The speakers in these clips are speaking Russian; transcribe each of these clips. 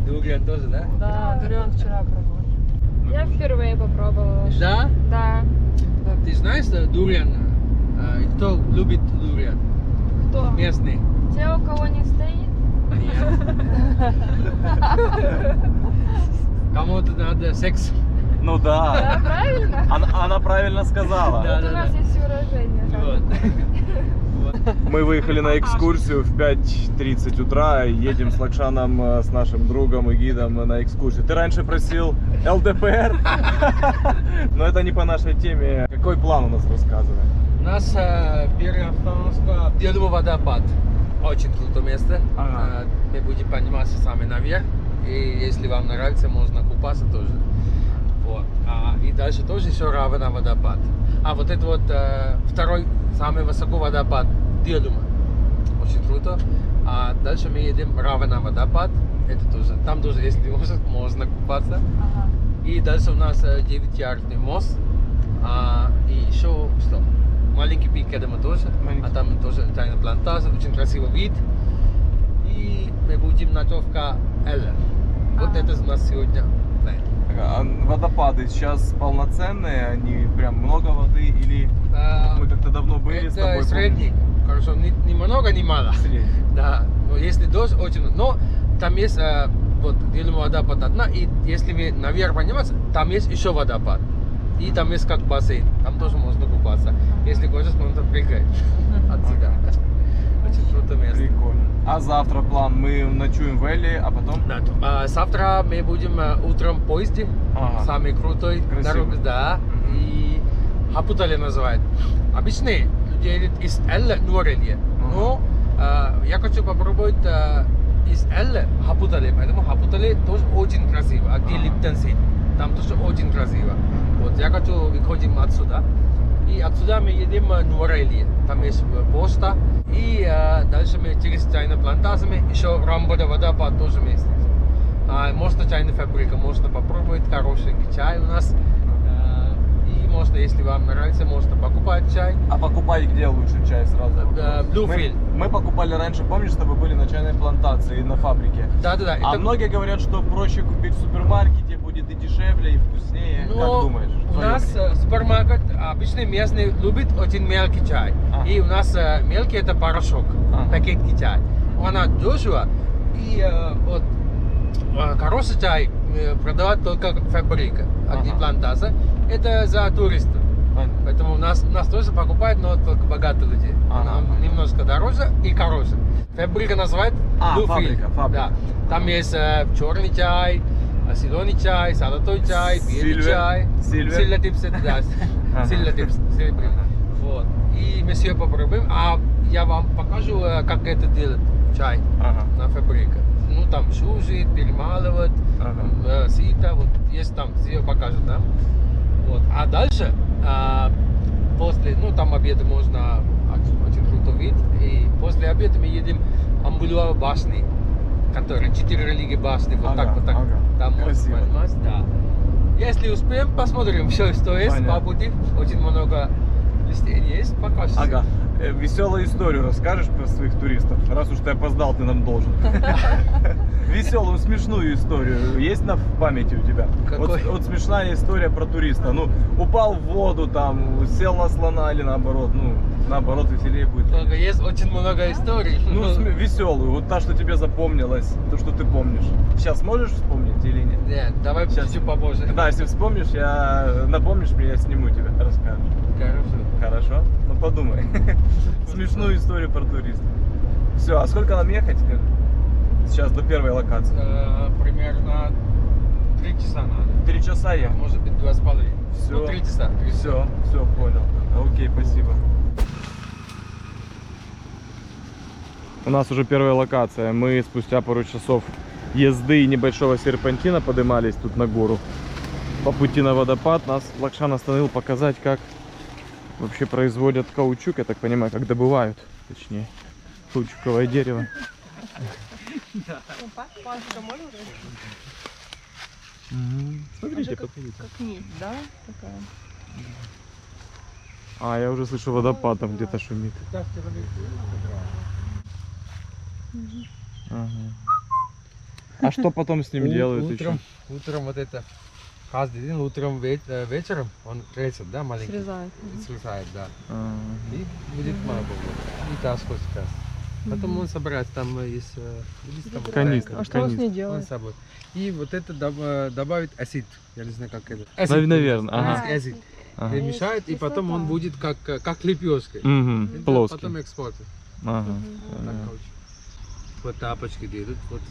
Дуриан тоже, да? Да, дуриан вчера пробовал. Я впервые попробовала. Да? Да. Ты знаешь, дуриан, кто любит дуриан? Кто? Местные. Те, у кого не стоит? Кому-то надо секс. Ну Да, да. правильно? Она правильно сказала. Да. Вот у нас есть выражение. Вот. Мы выехали на экскурсию в 5:30 утра, едем с Лакшаном, с нашим другом и гидом на экскурсию. Ты раньше просил ЛДПР, но это не по нашей теме. Какой план у нас, рассказывай? У нас первая остановка Дедово водопад. Очень крутое место. Ага. Мы будем подниматься сами наверх. И если вам нравится, можно купаться тоже. Вот. И дальше тоже еще Равана водопад. А вот это вот второй самый высокий водопад Дедово. Очень круто. А дальше мы едем Равана водопад. Это тоже. Там тоже, если можно купаться. Ага. И дальше у нас 9-ярдный мост. И еще что? Маленький пик Кедема тоже. Маленький. А там тоже чайная плантация. Очень красивый вид. И мы будем ночевка Эллер. Вот Ага. это у нас сегодня план. А водопады сейчас полноценные, они прям много воды или мы как-то давно были с тобой? Это средний. Хорошо, не много, не мало. Средний. Да, но если дождь, очень много. Но там есть вот Дедово водопад одна, и если мы наверх подниматься, там есть еще водопад. И там есть как бассейн, там тоже можно купаться. Если хочешь, можно прыгать отсюда. Очень крутое место. Прикольно. А завтра план? Мы ночуем в Элли, а потом? Да, завтра мы будем утром в поезде. Ага. Самый крутой Красивый. дорога, да. И Хапутали называют. Обычные люди едут из Эллы в Норелье. Но я хочу попробовать из Эллы Хапутали. Поэтому Хапутали тоже очень красиво. А где Липтон сидит, там тоже очень красиво. Вот я хочу выходим отсюда. И отсюда мы едем в Норелье. Там есть почта. И дальше мы через чайную плантацию, еще Рамбода водопад тоже вместе. Можно чайная фабрика, можно попробовать хороший чай у нас. И можно, если вам нравится, можно покупать чай. А покупать где лучше чай сразу? Bluefield. Мы покупали раньше, помнишь, что вы были на чайной плантации на фабрике? Да. А многие говорят, что проще купить в супермаркете, будет и дешевле, и вкуснее. Как думаешь? У Твое нас мнение? супермаркет обычно местные любят очень мелкий чай. И у нас мелкий это порошок, пакетный чай. Она дешево. И вот хороший чай продавать только фабрика, а где плантация. Это за туристов. Поэтому у нас тоже покупают, но только богатые люди. Она немножко дороже и хорошая. Фабрика называет Bluefield. фабрика. Да. Там есть черный чай, зеленый чай, золотой чай, белый чай. Сильвер типс, да. Сильвер типс, серебряный. Вот. И мы все попробуем. А я вам покажу, как это делать чай на фабрике. Ну там сушить, перемалывать, сито, вот есть там, все покажут, да. Вот. А дальше, после, ну там обеда можно, очень крутой вид, и после обеда мы едем в Амбулуа башни, которые 4 религии башни, вот так. Там Красиво. можно понимать, да. Если успеем, посмотрим все, что есть по пути. Очень много листений есть, пока все. Ага. Веселую историю расскажешь про своих туристов? Раз уж ты опоздал, ты нам должен. Веселую, смешную историю есть на памяти у тебя? Вот смешная история про туриста. Ну, упал в воду, там, сел на слона или наоборот, наоборот, веселее будет. Есть очень много историй. Ну, веселую, вот та, что тебе запомнилась, то, что ты помнишь. Сейчас можешь вспомнить или нет? Нет, давай чуть попозже. Да, если вспомнишь, напомнишь мне, я сниму тебя, расскажешь. Хорошо? Ну подумай. Смешную историю про туристов. Все, а сколько нам ехать? Сейчас до первой локации. Примерно 3 часа надо. 3 часа ехать? Может быть 2,5. Все. Ну, 3 часа. Все, понял. Окей, спасибо. У нас уже первая локация. Мы спустя пару часов езды и небольшого серпантина поднимались тут на гору. По пути на водопад нас Лакшан остановил показать, как вообще производят каучук, я так понимаю, как добывают, точнее, каучуковое дерево. Смотрите, подходите. Как нить, да? Такая. А, я уже слышу, водопад там где-то шумит. Ага. А что потом с ним делают? и чё? Утром вот это, каждый день, утром, вечером он режет, да, маленький? Срезают. Срезает, да. А, И будет мало. И таскать. Потом он собирает, там есть Канистра. А что он с ней Он делает? с собой. И вот это добавит акид. Я не знаю, как это. Наверно, ага. Акид. ага. Перемешает, и потом он будет как лепешка. Мгм, Это плоский. Потом экспорт. Ага. Так, короче. Вот тапочки делают, вот.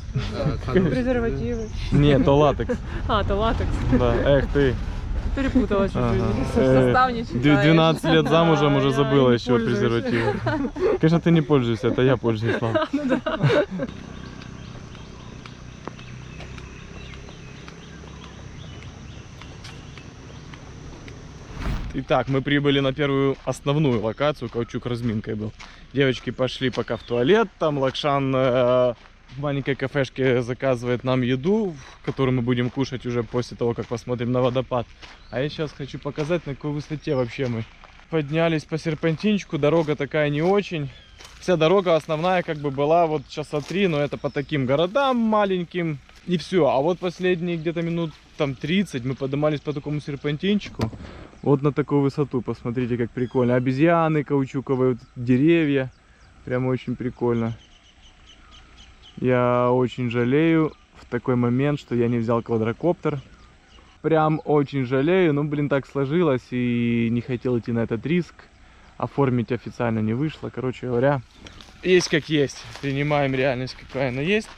Презервативы. Нет, то латекс. А, это латекс. Да, эх ты. Перепутала чуть-чуть. Ага. Состав не читаешь. 12 лет замужем уже Я забыла не еще пользуюсь. презервативы. Конечно, ты не пользуешься, это я пользуюсь, Слава. Итак, мы прибыли на первую основную локацию, каучук разминкой был. Девочки пошли пока в туалет, там Лакшан в маленькой кафешке заказывает нам еду, которую мы будем кушать уже после того, как посмотрим на водопад. А я сейчас хочу показать, на какой высоте вообще мы поднялись по серпантинчику. Дорога такая не очень. Вся дорога основная как бы была вот часа 3, но это по таким городам маленьким. И все. А вот последние где-то минут там 30 мы поднимались по такому серпантинчику. Вот на такую высоту. Посмотрите, как прикольно. Обезьяны каучуковые, вот деревья. Прям очень прикольно. Я очень жалею в такой момент, что я не взял квадрокоптер. Прям очень жалею. Ну, блин, так сложилось и не хотел идти на этот риск. Оформить официально не вышло. Короче говоря, есть как есть. Принимаем реальность, какая она есть.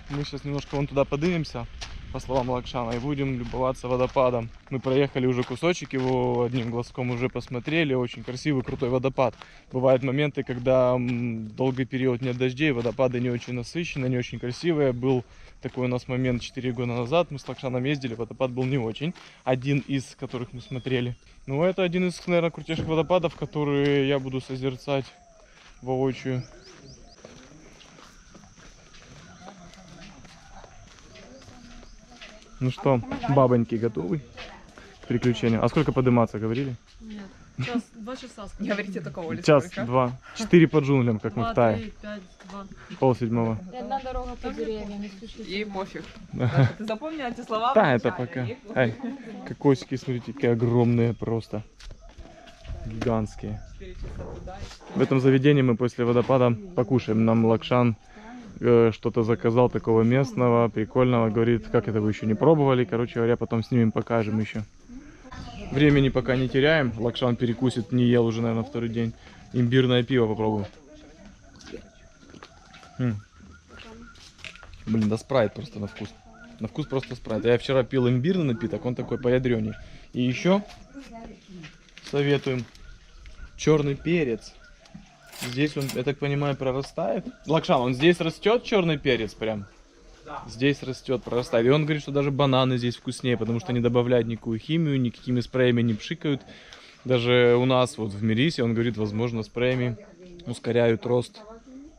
Мы сейчас немножко вон туда поднимемся, по словам Лакшана, и будем любоваться водопадом. Мы проехали уже кусочек, его одним глазком уже посмотрели. Очень красивый, крутой водопад. Бывают моменты, когда долгий период нет дождей, водопады не очень насыщенные, не очень красивые. Был такой у нас момент 4 года назад, мы с Лакшаном ездили, водопад был не очень. Один из которых мы смотрели. Ну, это один из, наверное, крутейших водопадов, которые я буду созерцать воочию. Ну что, бабоньки готовы к приключениям? А сколько подниматься, говорили? Нет. 2 часа. Говорите только Оле. Час, 2, 4 по джунглям, как мы в Тае. 3, 5, 2. Пол-седьмого. Одна дорога по деревьям, не спешите. Ей пофиг. Ты запомни эти слова? Да, это пока. Ай, кокосики, смотрите, какие огромные просто. Гигантские. В этом заведении мы после водопада покушаем. Нам Лакшан что-то заказал такого местного, прикольного. Говорит, как это вы еще не пробовали. Короче говоря, потом снимем, покажем еще. Времени пока не теряем. Лакшан перекусит, не ел уже, наверное, второй день. Имбирное пиво попробуем. Блин, да спрайт просто на вкус. На вкус просто спрайт. Я вчера пил имбирный напиток, он такой поядреней. И еще советуем черный перец. Здесь он, я так понимаю, прорастает. Лакшан, он здесь растет, черный перец прям? Да. Здесь растет, прорастает. И он говорит, что даже бананы здесь вкуснее, потому что не добавляют никакую химию, никакими спреями не пшикают. Даже у нас вот в Мирисе, он говорит, возможно, спреями ускоряют рост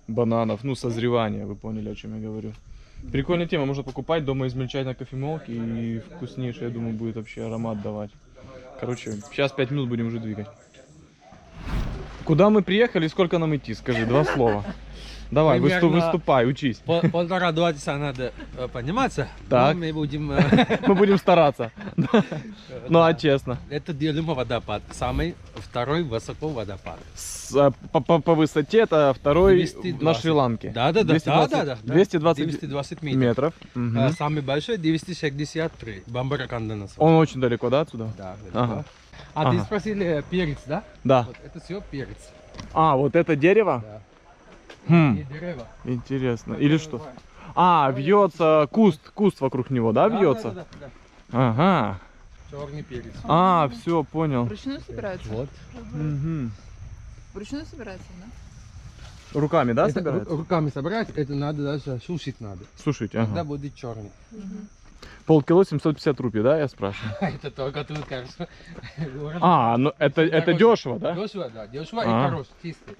бананов, ну, созревание, вы поняли, о чем я говорю. Прикольная тема, можно покупать, дома измельчать на кофемолке, и вкуснейший, я думаю, будет вообще аромат давать. Короче, сейчас 5 минут будем уже двигать. Куда мы приехали и сколько нам идти? Скажи, 2 слова. Давай, Примерно выступай, учись. 1,5-2 часа надо подниматься. Так. Но мы будем... Мы будем стараться. Ну, а честно. Это Делюма водопад. Самый второй высокий водопад. По высоте это второй 220. на Шри-Ланке. Да. 220 метров. метров. Мгм. Самый большой 263. Бамбараканда называется. Он очень далеко, да, отсюда? Да, Ага. А ты Ага. спросили перец, да? Да. Вот это все перец. А, вот это дерево? Да. Хм, И дерево. интересно. Или что? А, вьется куст вокруг него, да, вьется? Да. Ага. Черный перец. А, все, понял. Вручную собирается? Вот. Мгм. Вручную собирается, да? Руками, да, Это собирается? руками собрать, это надо даже сушить надо. Слушайте, Тогда ага. будет черный. Полкило 750 рупий, да, я спрашиваю? Это только тут, кажется. А, ну это дешево, да? Дешево, да. Дешево и А. хороший, чистый.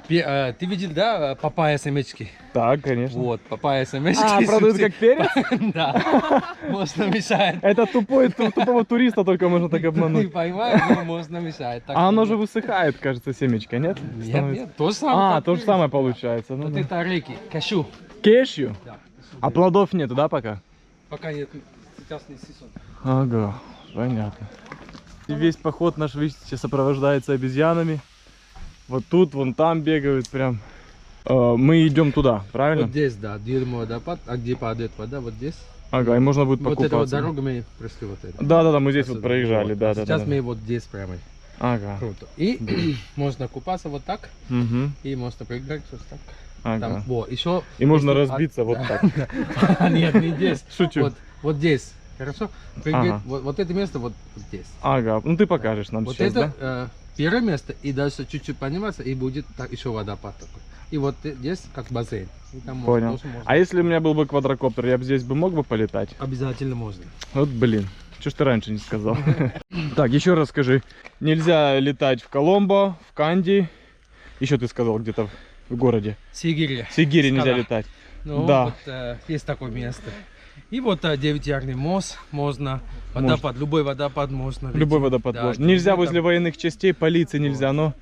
Ты видел, да, папайя семечки? Так, конечно. Вот, папайя семечки. А, продают как перец? Да. Можно мешать. Это тупого туриста только можно так Ты обмануть. понимаешь, но можно мешать. Так А оно что- же высыхает, кажется, семечко, нет? Нет, Становится? нет, то же самое. А, как то же перец. самое получается. Ну, Вот да. это реки, кашу. Кешью? Да, А плодов нету, да, пока? Пока нет, сейчас не сезон. Ага, понятно. И весь поход наш, видите, сопровождается обезьянами. Вот тут, вон там бегают прям. Мы идем туда, правильно? Вот здесь, да, Дюрмовый водопад, а где падает вода, вот здесь. Ага, и можно будет Вот покупаться. эта вот дорога мы прошли вот это. Да, мы здесь Отсюда. вот проезжали, Вот. да, А да. сейчас да. мы вот здесь прямо. Ага. Круто. И можно купаться вот так, Угу. и можно прыгать вот так. Ага. Там, вот, еще... И можно если- разбиться вот так. Нет, не здесь. Шучу. Вот здесь. Хорошо? Прыгать. Ага. Вот это место вот здесь. Ага, ну ты покажешь нам Вот сейчас, это да? первое место, и дальше чуть-чуть подниматься, и будет так, еще водопад такой. И вот здесь как бассейн. И там можно, Понял. тоже можно. А если у меня был бы квадрокоптер, я бы здесь бы мог бы полетать? Обязательно можно. Вот блин, что ж ты раньше не сказал? Так, еще раз скажи. Нельзя летать в Коломбо, в Канди. Еще ты сказал где-то в городе. Сигири. В Сигири нельзя Скала. летать. Ну, Да. вот есть такое место. И вот 9-ярный мост можно. Водопад, любой водопад можно. Любой лететь. водопад Да, можно. Нельзя там, возле военных частей, полиции нельзя, но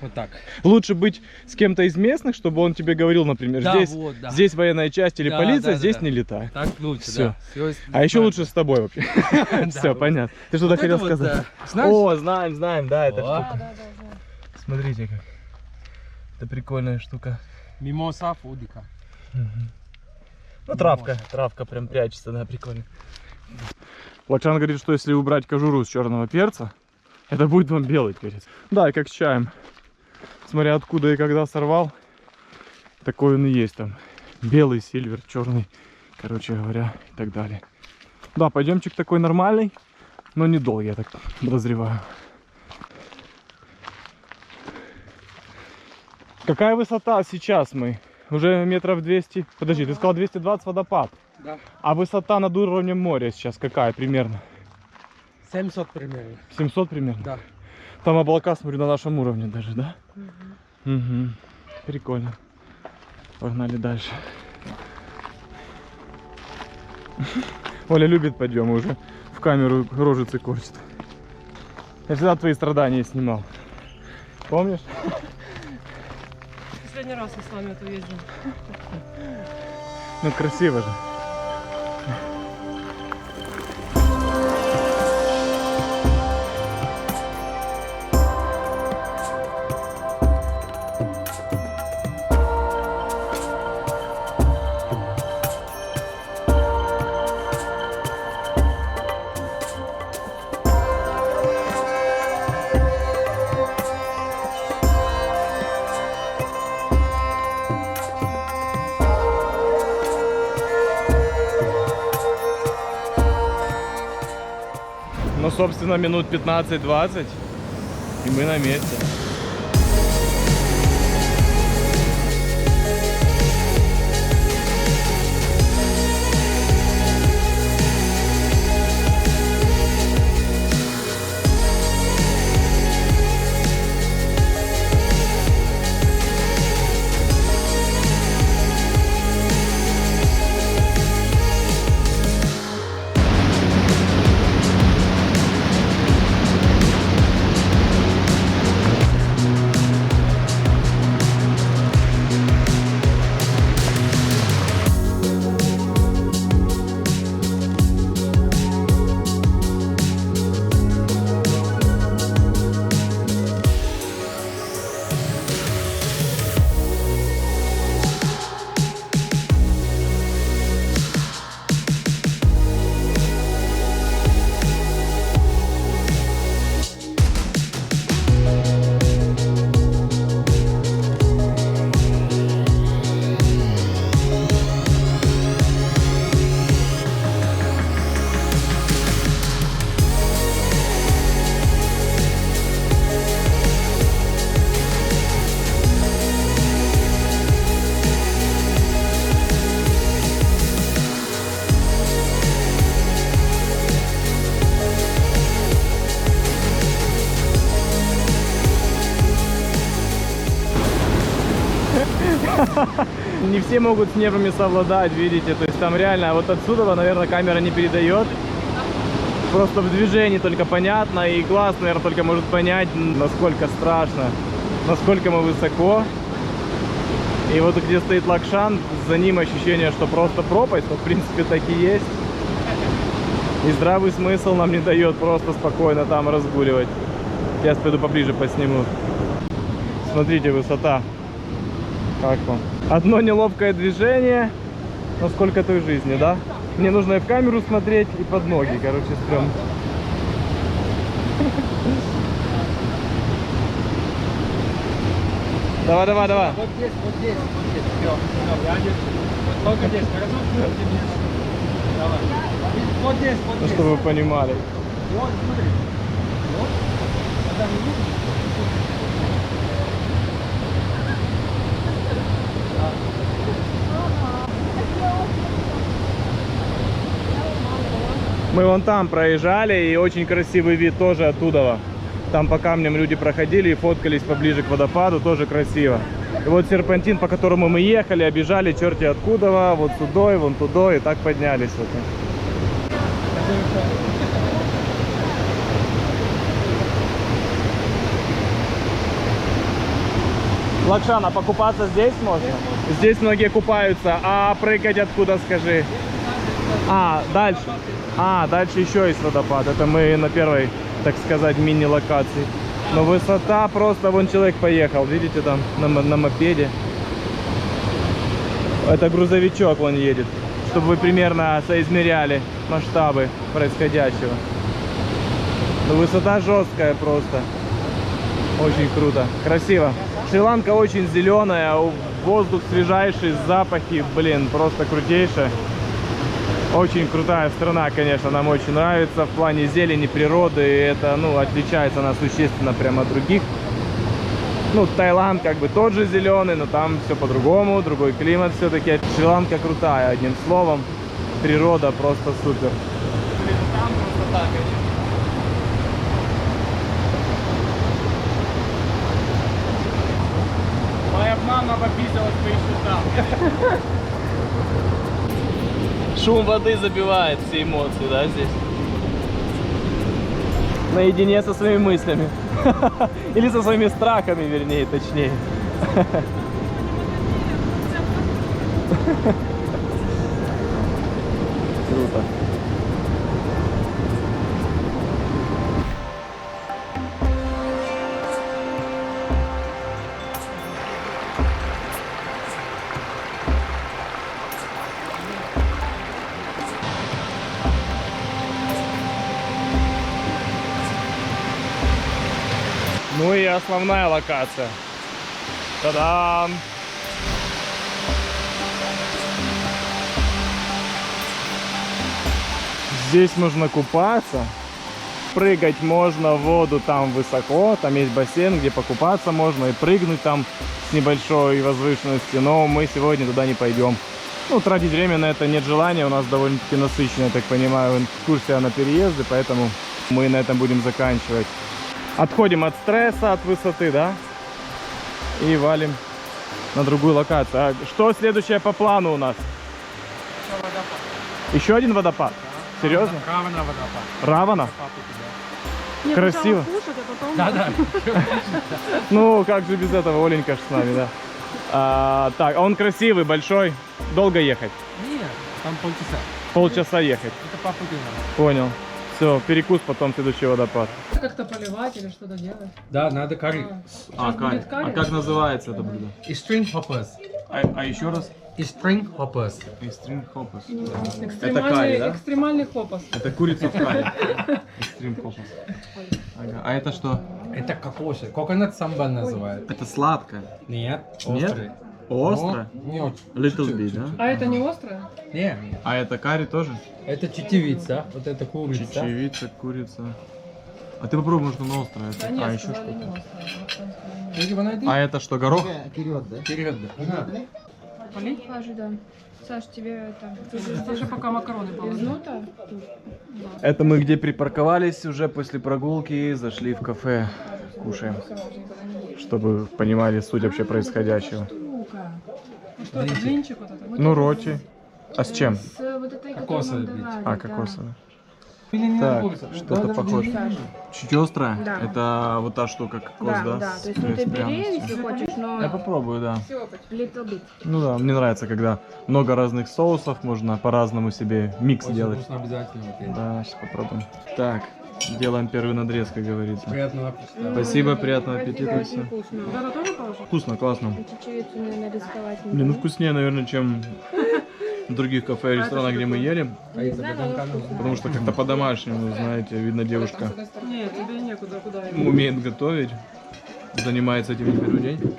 вот так. лучше быть с кем-то из местных, чтобы он тебе говорил, например, Да, здесь, вот, да. здесь военная часть или Да, полиция, да, здесь да. не летай. Так лучше, Всё. да. Всё, А еще да. лучше с тобой вообще. Да, Все, вот. понятно. Ты что-то Вот хотел это вот, сказать? знаешь? О, знаем, да, это О. штука. Смотрите как. Это прикольная штука. Мимоса фудика. Ну, травка прям прячется, да, прикольно. Лакшан говорит, что если убрать кожуру с черного перца, это будет вам белый перец. Да, и как с чаем. Смотря откуда и когда сорвал, такой он и есть там. Белый, сильвер, черный, короче говоря, и так далее. Да, пойдемчик такой нормальный, но недолгий, я так подозреваю. Какая высота сейчас мы? Уже метров 200. Подожди, ты сказал 220 водопад. Да. А высота над уровнем моря сейчас какая примерно? 700 примерно. 700 примерно? Да. Там облака, смотрю, на нашем уровне даже, да? Угу. Прикольно. Погнали дальше. Оля любит подъемы, уже в камеру рожицы корчит. Я всегда твои страдания снимал. Помнишь? Последний раз я с вами это ездил. Ну красиво же. Ну, собственно, минут 15-20, и мы на месте. Не все могут с нервами совладать, видите, то есть там реально, вот отсюда, наверное, камера не передает. Просто в движении только понятно, и глаз, наверное, только может понять, насколько страшно, насколько мы высоко. И вот где стоит Лакшан, за ним ощущение, что просто пропасть, но в принципе так и есть. И здравый смысл нам не дает просто спокойно там разгуливать. Сейчас пойду поближе посниму. Смотрите, высота. Как вам? Одно неловкое движение, но сколько той жизни, да? Мне нужно и в камеру смотреть, и под ноги, короче, стрёмно. Давай, давай, давай. Вот здесь, вот здесь, вот здесь. Все, я держу. Вот только здесь, хорошо? Давай. Вот здесь, вот Ну, здесь. чтобы вы понимали. Вот, смотри. Вот. Когда не видишь? Мы вон там проезжали, и очень красивый вид тоже оттуда. Там по камням люди проходили и фоткались поближе к водопаду, тоже красиво. И вот серпантин, по которому мы ехали, обижали черти откуда, вот сюда, и вон туда, и так поднялись. Вот. Лакшана, покупаться здесь можно? Здесь многие купаются, а прыгать откуда, скажи? А, дальше. А, дальше еще есть водопад. Это мы на первой, так сказать, мини-локации. Но высота просто, вон человек поехал, видите, там на мопеде. Это грузовичок вон едет, чтобы вы примерно соизмеряли масштабы происходящего. Но высота жесткая просто. Очень круто, красиво. Шри-Ланка очень зеленая, воздух свежайший, запахи, блин, просто крутейшие. Очень крутая страна, конечно, нам очень нравится в плане зелени, природы. Это, ну, отличается она существенно прямо от других. Ну, Таиланд как бы тот же зеленый, но там все по-другому, другой климат все-таки. Шри-Ланка крутая, одним словом. Природа просто супер. Там просто так. Моя мама пописалась по счетам. Шум воды забивает все эмоции, да, здесь? Наедине со своими мыслями. Или со своими страхами, вернее, точнее. Круто. Ну и основная локация. Та-дам! Здесь можно купаться. Прыгать можно в воду там высоко. Там есть бассейн, где покупаться можно. И прыгнуть там с небольшой возвышенности. Но мы сегодня туда не пойдем. Ну, тратить время на это нет желания. У нас довольно-таки насыщенная, я так понимаю, экскурсия на переезды. Поэтому мы на этом будем заканчивать. Отходим от стресса, от высоты, да? И валим на другую локацию. А что следующее по плану у нас? Еще один водопад? Серьезно? Равана водопад. Равана? Не, Красиво. кушать, а потом... Да-да. Ну, как же без этого, Оленька ж с нами, да. Так, а он красивый, большой. Долго ехать? Нет, там полчаса. Полчаса ехать. Это по пути надо. Понял. Все, перекус, потом следующий водопад. Как-то поливать или что-то делать. Да, надо карри. Сейчас будет карри. А как называется это блюдо? И string hoppers. А еще раз? И string hoppers. Extreme Hoppers. Экстремальный, карри, да? экстремальный хопас. Это курица в карри. Extreme Hoppers. Ага. А это что? Это кокосы. Coconut sambal называют. Это сладкое. Нет, Нет? острый. Остро? Но не очень. Little Чуть-чуть, bit, да? чуть-чуть. А это не острое? Нет. А это карри тоже? Это чечевица, вот это курица. Чечевица, курица. А ты попробуй, может, оно острое. Да нет, А еще сказали, не что-то. острое. А это что, горох? Вперед, да. Полить? Положи, да. Саш, тебе это... Ты же пока макароны положи. Изнуто? Это мы где припарковались уже после прогулки, зашли в кафе, кушаем. Чтобы понимали суть вообще происходящего. Ну что, это блинчик вот это? Ну, роти. А с чем? С вот этой, Кокосовый которую нам блинчик. давали, А, кокосовый. Так, что-то похоже. Чуть острое? Да. Это вот та штука, кокос, Да, да? да. с То есть, ну ты бери, пряностью. если хочешь, Я но попробую, да. little bit. Ну да, мне нравится, когда много разных соусов, можно по-разному себе микс Очень делать. вкусно обязательно. вот, Да, сейчас попробуем. Так, делаем первый надрез, как говорится. Приятного аппетита. Спасибо, приятного Спасибо, аппетита. очень вкусно. Это тоже положить? Вкусно, классно. Чечевицу, наверное, рисковать не Не, ну буду. вкуснее, наверное, чем в других кафе и ресторанах, где мы ели. Не знаю, но вкусно. Потому что как-то по-домашнему, знаете, видно, девушка Нет, тебе некуда, куда умеет готовить, занимается этим не первый день.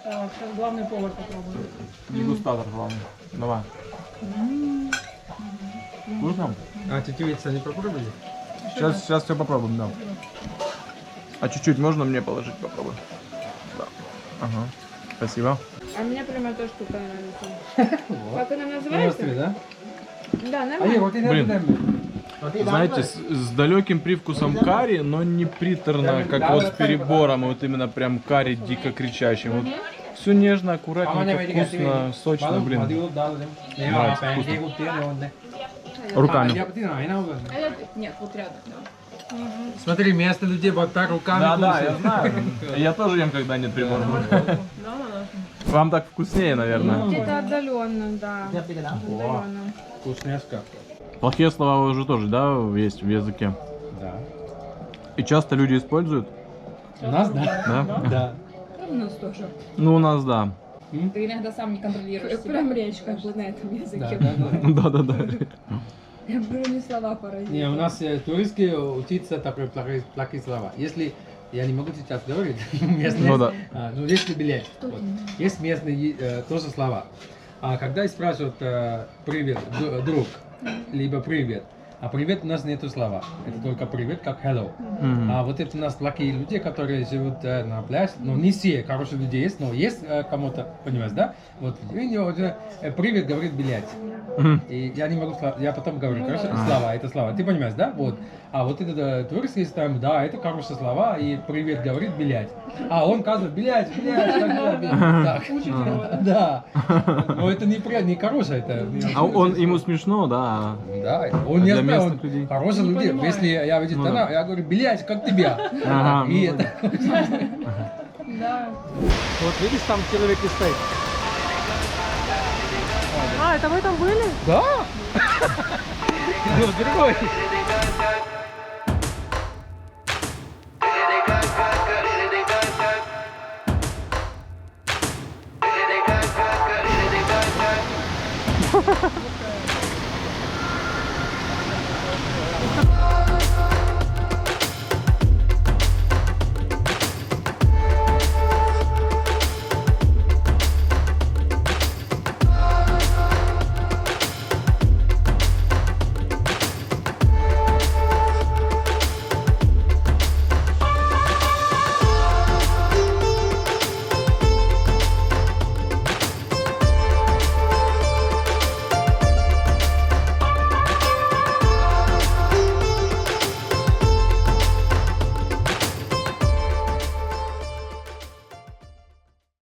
Так, сейчас главный повар попробует. Дегустатор, главное. Давай. Вкусно? А чечевица не попробовали? Сейчас все попробуем, да. А чуть-чуть можно мне положить, попробуй? Да. Ага. Спасибо. А мне прямо эта штука нравится. Как она называется? да? Да, нормально. Блин. Знаете, с далеким привкусом карри, но не приторно, как вот с перебором, вот именно прям карри дико кричащим. Вот все нежно, аккуратненько, вкусно, сочно, блин. Нравится, вкусно. Руками. Нет, вот рядом, да. Смотри, местные людей вот так руками Да, я кушают. знаю. Я тоже ем, когда нет прибора. Да. Вам так вкуснее, наверное. Где-то отдаленно, да. Отдаленно. Вкусняшка. Плохие слова уже тоже, да, есть в языке. Да. И часто люди используют, У нас, да? да? Да. У нас тоже. Ну, у нас да. Ты иногда сам не контролируешь себя. Прям речь как бы на этом Да, языке. да, да. Да-да-да. Я беру не слова паразиты. Не, у нас туристские учиться такие плохие слова. Если я не могу сейчас говорить, местные, Ну да. ну если билет, вот. Есть местные тоже слова. А когда спрашивают привет, друг, либо привет, а привет у нас нету слова, это только привет, как hello. Мгм. А вот это у нас плохие люди, которые живут на пляже, ну не все хорошие люди есть, но есть кому-то, понимаешь, да? Вот и не уже привет говорит билет. Мгм. И я не могу, я потом говорю, короче, да. слова, это слова, ты понимаешь, да? Вот. А вот это турецкий там, да, это хорошие слова, и привет говорит, блядь. А он казывает, блядь, так. Да. Но это не хорошее, это. А он, ему смешно, да. Да, он не Для знает, местных людей. он хороший люди. понимаю. Если я видел Ну да. я говорю, блядь, как тебя? Ага, И ну, это. Да. Вот видишь, там человек и стоит. А, это вы там были? Да? Ну, другой.